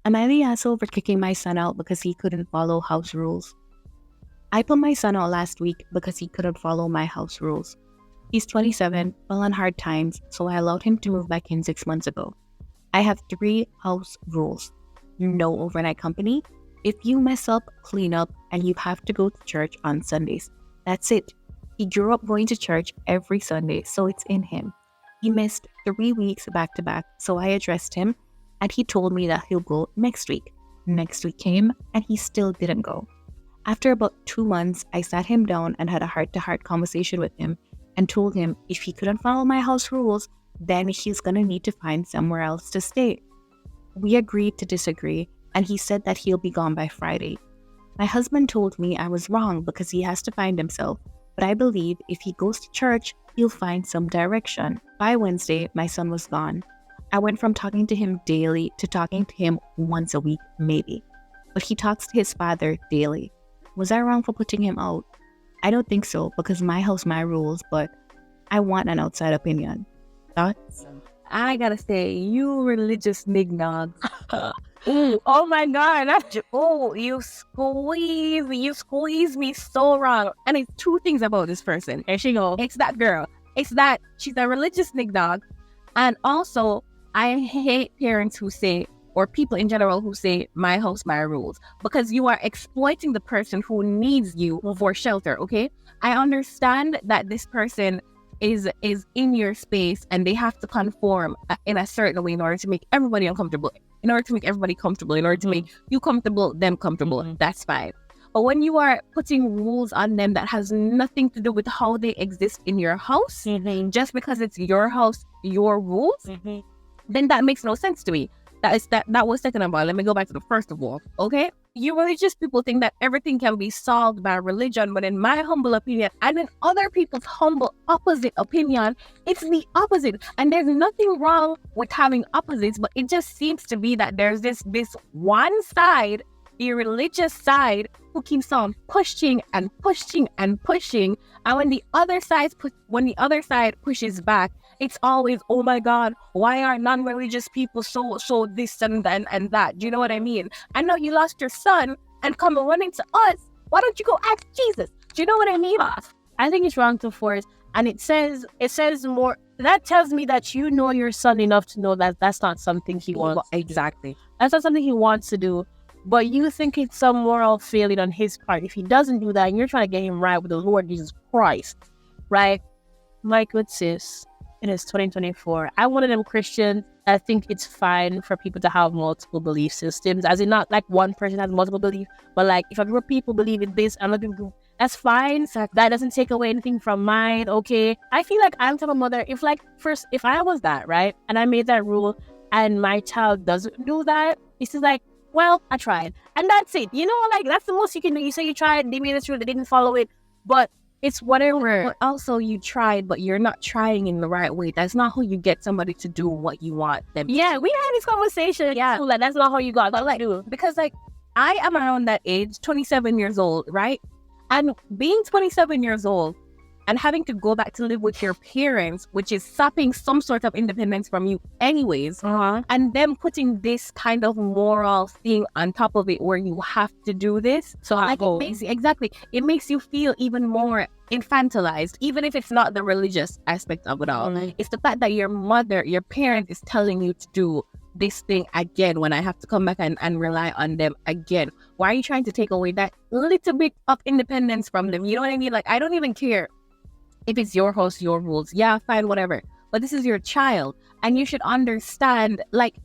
Am I the asshole for kicking my son out because he couldn't follow house rules? I put my son out last week because he couldn't follow my house rules. He's 27, fell on hard times, so I allowed him to move back in 6 months ago. I have 3 house rules. No overnight company. If you mess up, clean up, and you have to go to church on Sundays. That's it. He grew up going to church every Sunday, so it's in him. He missed 3 weeks back to back, so I addressed him, and he told me that he'll go next week. Next week came, and he still didn't go. After about 2 months, I sat him down and had a heart-to-heart conversation with him and told him if he couldn't follow my house rules, then he's gonna need to find somewhere else to stay. We agreed to disagree, and he said that he'll be gone by Friday. My husband told me I was wrong because he has to find himself, but I believe if he goes to church, he'll find some direction. By Wednesday, my son was gone. I went from talking to him daily to talking to him once a week, maybe. But he talks to his father daily. Was I wrong for putting him out? I don't think so, because my house, my rules, but I want an outside opinion. Thoughts? I gotta say, you religious nignog. Oh my God. You squeeze me so wrong. And it's 2 things about this person. Here she go. It's that girl. It's that she's a religious nignog. And also, I hate parents who say, or people in general who say, my house, my rules, because you are exploiting the person who needs you for shelter, okay? I understand that this person is in your space and they have to conform in a certain way in order to make everybody uncomfortable, in order to make everybody comfortable, in order to make you comfortable, them comfortable. That's fine. But when you are putting rules on them that has nothing to do with how they exist in your house, just because it's your house, your rules, then that makes no sense to me. That was second of all. Let me go back to the first of all, okay? You religious people think that everything can be solved by religion, but in my humble opinion, and in other people's humble opposite opinion, it's the opposite. And there's nothing wrong with having opposites, but it just seems to be that there's this one side, the religious side, who keeps on pushing and pushing and pushing. And when the other side pushes back, it's always, oh my God, why are non-religious people so this and that? Do you know what I mean? I know you lost your son and come running to us. Why don't you go ask Jesus? Do you know what I mean? I think it's wrong to force, and it says more. That tells me that you know your son enough to know that that's not something he wants. Exactly. That's not something he wants to do. But you think it's some moral failing on his part if he doesn't do that, and you're trying to get him right with the Lord Jesus Christ, right? My good sis, it is 2024. I'm one of them Christians. I think it's fine for people to have multiple belief systems, as in not like one person has multiple beliefs, but like if a group of people believe in this, another group, that's fine. So that doesn't take away anything from mine, okay? I feel like I'm the type of mother, if I was that, right, and I made that rule, and my child doesn't do that, it's just like, well, I tried. And that's it. You know, like, that's the most you can do. You say you tried, they made it through, they didn't follow it, but it's whatever. But also, you tried, but you're not trying in the right way. That's not how you get somebody to do what you want them to. Yeah, we had this conversation. Yeah. So, like, that's not how you got but, like, to do. Because, like, I am around that age, 27 years old, right? And being 27 years old and having to go back to live with your parents, which is sapping some sort of independence from you anyways, and them putting this kind of moral thing on top of it where you have to do this. So like it makes you feel even more infantilized, even if it's not the religious aspect of it all. It's the fact that your parent is telling you to do this thing again when I have to come back and rely on them again. Why are you trying to take away that little bit of independence from them? You know what I mean? Like, I don't even care if it's your house, your rules. Yeah, fine, whatever. But this is your child, and you should understand, like,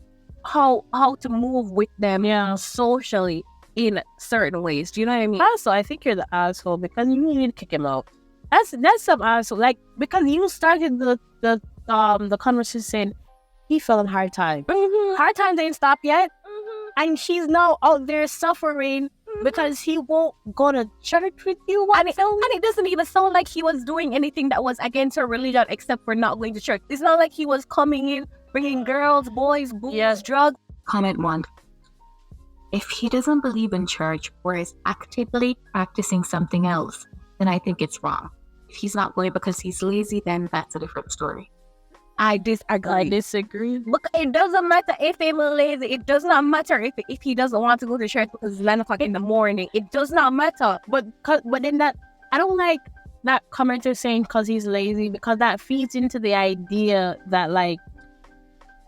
how to move with them socially in certain ways. Do you know what I mean? Also, I think you're the asshole because you need to kick him out. That's some asshole. Like, because you started the conversation saying he fell in hard time. Hard times ain't stopped yet, and she's now out there suffering because he won't go to church with you. And it doesn't even sound like he was doing anything that was against her religion except for not going to church. It's not like he was coming in, bringing girls, boys, booze, drugs. Comment 1. If he doesn't believe in church or is actively practicing something else, then I think it's wrong. If he's not going because he's lazy, then that's a different story. I disagree. I disagree. Look, it doesn't matter if they're lazy. It does not matter if he doesn't want to go to church because it's 9 o'clock in the morning. It does not matter. But then that, I don't like that commenter saying because he's lazy, because that feeds into the idea that like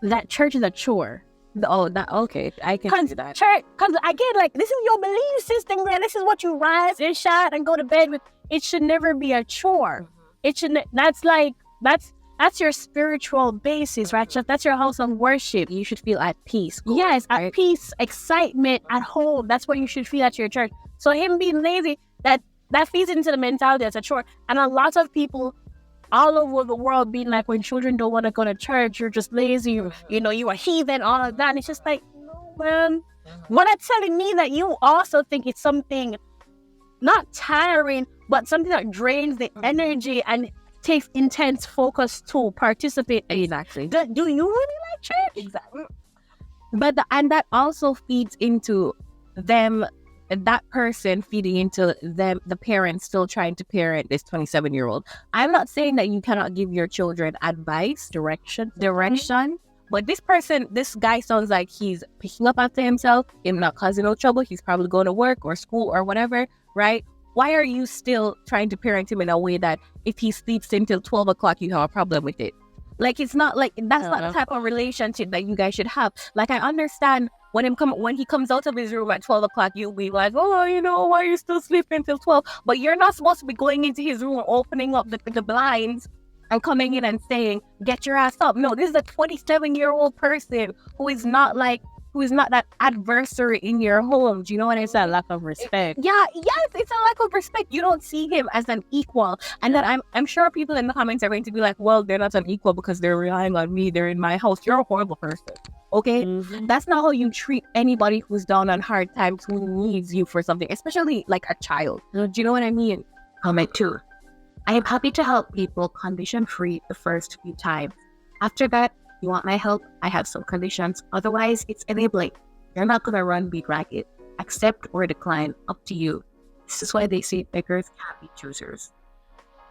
that church is a chore. Oh, that okay. I can see that. Church, because again, like this is your belief system, man. This is what you rise and shine and go to bed with. It should never be a chore. It should. That's your spiritual basis, right? That's your house of worship. You should feel at peace. Yes, right? At peace, excitement, at home. That's what you should feel at your church. So him being lazy, that feeds into the mentality as a chore. And a lot of people all over the world being like, when children don't want to go to church, you're just lazy, you are heathen, all of that. And it's just like, no, man. What are telling me that you also think it's something not tiring, but something that drains the energy and takes intense focus to participate. Exactly. Do you really like church? Exactly. But and that also feeds into them, that person feeding into them, the parents still trying to parent this 27-year-old. I'm not saying that you cannot give your children advice, direction, but this guy sounds like he's picking up after himself, him not causing no trouble. He's probably going to work or school or whatever, right? Why are you still trying to parent him in a way that if he sleeps until 12 o'clock, you have a problem with it? Like, it's not like, that's not the type of relationship that you guys should have. Like, I understand when he comes out of his room at 12 o'clock, you'll be like, oh, why are you still sleeping till 12? But you're not supposed to be going into his room, opening up the blinds and coming in and saying, get your ass up. No, this is a 27-year-old person who is not that adversary in your home. Do you know what I It's mean? a lack of respect. Yes, it's a lack of respect. You don't see him as an equal. And that I'm sure people in the comments are going to be like, well, they're not an equal because they're relying on me. They're in my house. You're a horrible person. Okay? Mm-hmm. That's not how you treat anybody who's down on hard times, who needs you for something, especially like a child. Do you know what I mean? Comment 2. I am happy to help people condition-free the first few times. After that, you want my help? I have some conditions. Otherwise, it's enabling. You're not going to run me ragged. Accept or decline. Up to you. This is why they say beggars can't be choosers.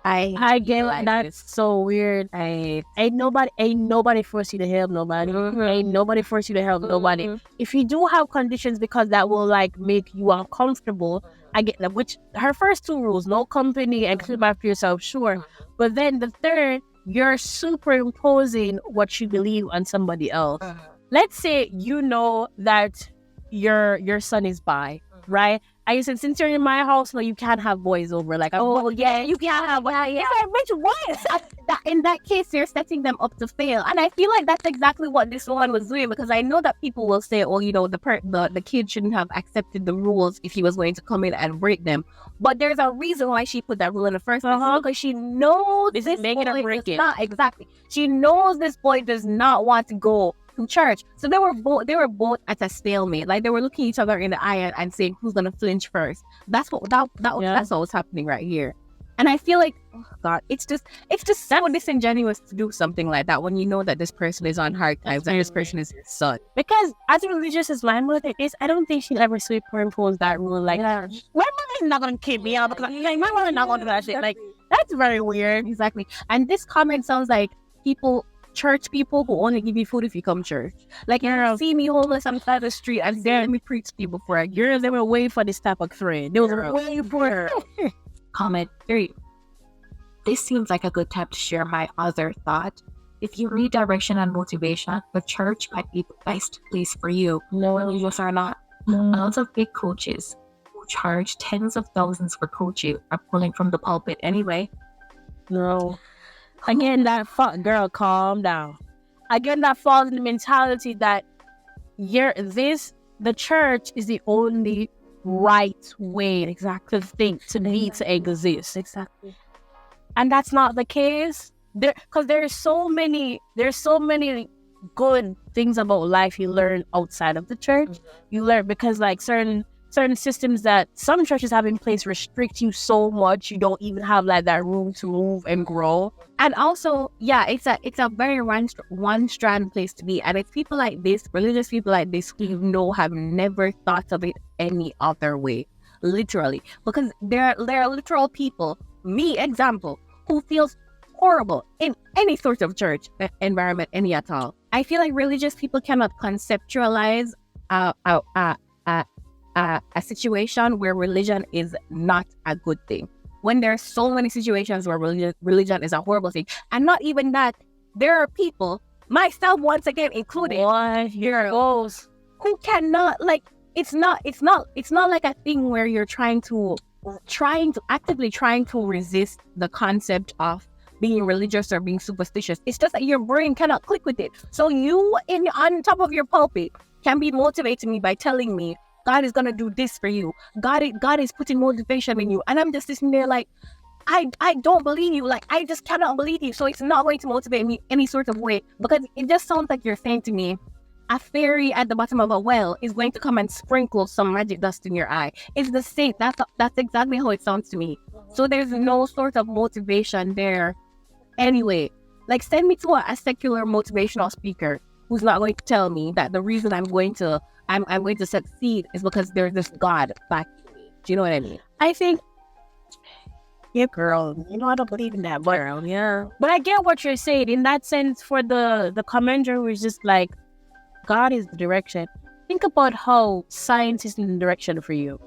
I get like that's so weird. Ain't nobody force you to help nobody. Ain't nobody force you to help nobody. If you do have conditions because that will like make you uncomfortable, I get that. Which her first 2 rules: no company and clean after yourself, sure. But then the third, you're superimposing what you believe on somebody else. Let's say you know that your son is bi, right? And you said, since you're in my house, no, you can't have boys over. Like, you can't have. yeah. Bitch, what? In that case, you're setting them up to fail. And I feel like that's exactly what this one was doing, because I know that people will say, oh, the kid shouldn't have accepted the rules if he was going to come in and break them. But there's a reason why she put that rule in the first place, because she knows this make it or break it. Exactly. She knows this boy does not want to go to church. So they were both at a stalemate. Like, they were looking each other in the eye and saying, who's gonna flinch first? That's what that's what was happening right here. And I feel like, oh God, it's just so disingenuous to do something like that when you know that this person is on hard times and this person is your son. Because as religious as my mother is, I don't think she'll ever superimpose that rule. Like, my mother's not gonna keep me out because my mother's not gonna do that shit. Like, that's very weird. Exactly. And this comment sounds like church people who only give you food if you come church. Like, you see me homeless on the side of the street and let me preach to you before I get. They were waiting for this type of thread. They were waiting for Comment 3. This seems like a good time to share my other thought. If you need direction and motivation, the church might be the best place for you. No, Religious or not. A lot of big coaches who charge tens of thousands for coaching are pulling from the pulpit anyway. no. Again, girl, calm down. Again, that falls in the mentality that the church is the only right way to think, to be, to exist. Exactly. And that's not the case. Because there's so many good things about life you learn outside of the church. You learn because like certain systems that some churches have in place restrict you so much you don't even have like that room to move and grow. And also, it's a very one strand place to be. And it's people like this, religious people like this, who have never thought of it any other way. Literally. Because there are literal people, me example, who feels horrible in any sort of church environment, any at all. I feel like religious people cannot conceptualize a situation where religion is not a good thing. When there are so many situations where religion is a horrible thing, and not even that, there are people, myself once again included, who cannot, like, it's not like a thing where you're trying to actively trying to resist the concept of being religious or being superstitious. It's just that your brain cannot click with it. So you on top of your pulpit can be motivating me by telling me God is gonna do this for you. God is putting motivation in you, and I'm just sitting there like, I don't believe you. Like, I just cannot believe you. So it's not going to motivate me any sort of way, because it just sounds like you're saying to me, a fairy at the bottom of a well is going to come and sprinkle some magic dust in your eye. It's the same. That's exactly how it sounds to me. So there's no sort of motivation there. Anyway, like, send me to a secular motivational speaker who's not going to tell me that the reason I'm going to succeed is because there's this God backing me. Do you know what I mean? I think, yeah, girl, I don't believe in that, but Girl, yeah. But I get what you're saying in that sense. For the commenter who is just like, God is the direction. Think about how science is in the direction for you.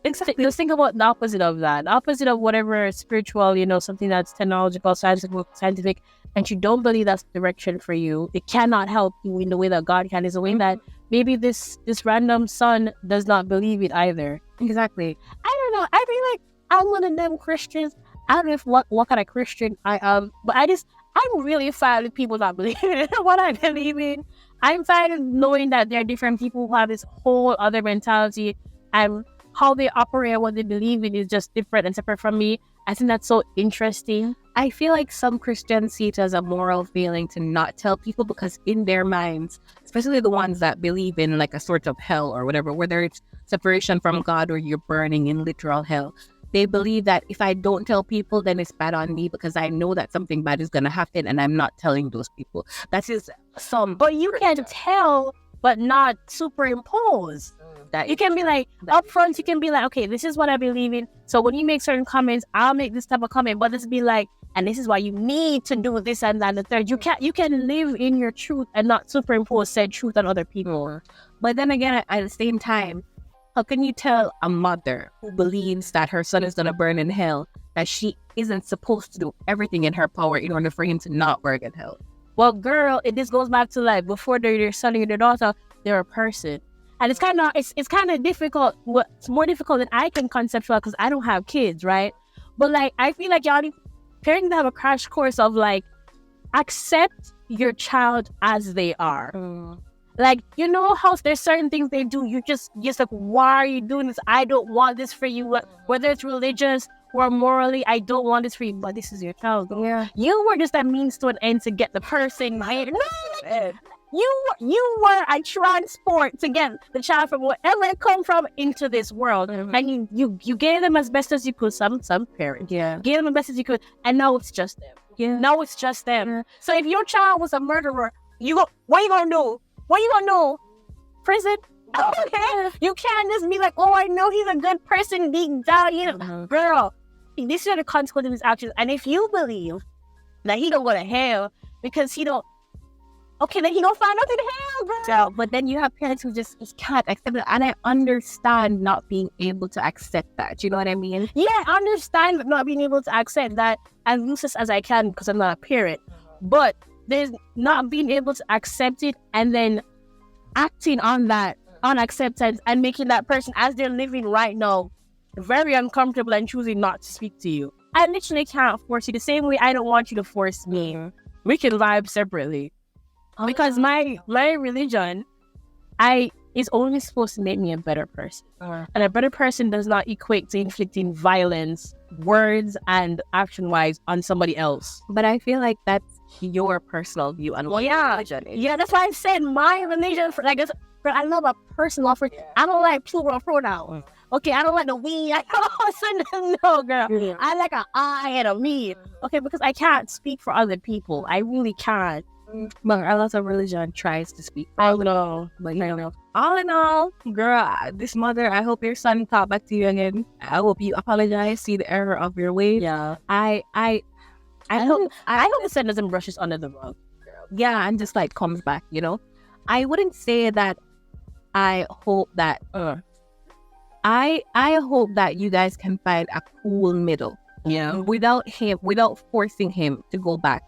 Exactly. Just think about the opposite of that. The opposite of whatever spiritual, something that's technological, scientific, and you don't believe that's the direction for you. It cannot help you in the way that God can. Is a way that maybe this random son does not believe it either. Exactly. I don't know. I feel like I'm one of them Christians. I don't know what kind of Christian I am, but I'm really fine with people not believing in what I believe in. I'm fine with knowing that there are different people who have this whole other mentality, and how they operate and what they believe in is just different and separate from me. I think that's so interesting. I feel like some Christians see it as a moral failing to not tell people, because in their minds, especially the ones that believe in like a sort of hell or whatever, whether it's separation from God or you're burning in literal hell, they believe that if I don't tell people, then it's bad on me, because I know that something bad is going to happen and I'm not telling those people. That is some... But you can tell, but not superimpose. That you can be like, up front, you can be like, okay, this is what I believe in. So when you make certain comments, I'll make this type of comment, but let's be like, and this is why you need to do this and that and the third. You can live in your truth and not superimpose said truth on other people. But then again, at the same time, how can you tell a mother who believes that her son is going to burn in hell that she isn't supposed to do everything in her power in order for him to not burn in hell? Well, girl, this goes back to like before they're your son or your daughter, they're a person. And it's kind of difficult. It's more difficult than I can conceptualize because I don't have kids, right? But like, I feel like y'all need parents to have a crash course of like, accept your child as they are. Like, how there's certain things they do. You just like, why are you doing this? I don't want this for you. Whether it's religious or morally, I don't want this for you. But this is your child. Yeah. You were just a means to an end to get the person. You were a transport to get the child from wherever it come from into this world. And you gave them as best as you could. Some parents. Yeah. Gave them as best as you could. And now it's just them. Yeah. Now it's just them. Yeah. So if your child was a murderer, what you gonna do? What you gonna do? Prison? Okay. You can't just be like, oh, I know he's a good person deep down. Girl, these are the consequences of his actions. And if you believe that he don't go to hell because he don't, okay, then he don't find out in hell, girl. So, but then you have parents who just can't accept it. And I understand not being able to accept that. You know what I mean? Yeah, I understand not being able to accept that as loose as I can because I'm not a parent. But there's not being able to accept it and then acting on that unacceptance and making that person, as they're living right now, very uncomfortable and choosing not to speak to you. I literally can't force you the same way I don't want you to force me. We can vibe separately. Because my religion, is only supposed to make me a better person. And a better person does not equate to inflicting violence, words and action-wise on somebody else. But I feel like that's your personal view on what religion is. Yeah, that's why I said my religion, I love a personal offering. I don't like plural pronouns. Okay, I don't like the we. No, girl. Yeah. I like an I and a me. Okay, because I can't speak for other people. I really can't. But a lot of religion tries to speak. I know. But all in all, girl, this mother, I hope your son talk back to you again. I hope you apologize, see the error of your ways. Yeah. I hope the son doesn't brush this under the rug. Yeah, and just like comes back, you know. I wouldn't say that I hope that I hope that you guys can find a cool middle. Yeah. Without forcing him to go back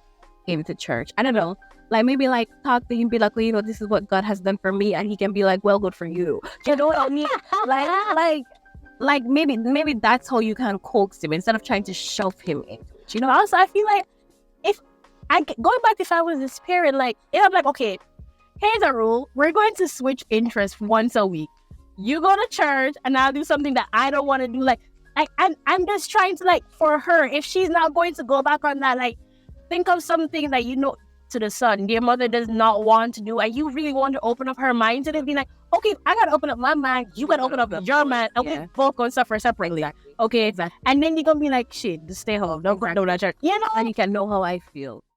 into church. I don't know. Like maybe like talk to him, be like, well, you know, this is what God has done for me, and he can be like, well, good for you. You know what I mean? like maybe that's how you can coax him instead of trying to shove him into it. You know? Also, I feel like going back, if I was this parent, like if I'm like, okay, here's a rule: we're going to switch interests once a week. You go to church, and I'll do something that I don't want to do. Like I'm just trying to, like, for her, if she's not going to go back on that, like, think of something that, you know, to the son, their mother does not want to do, and you really want to open up her mind to it, be like, okay, I gotta open up my mind, you gotta open up your mind, and we both gonna suffer separately. Okay, exactly. And then you're gonna be like, shit, just stay home, don't go to church. You know, And you can know how I feel.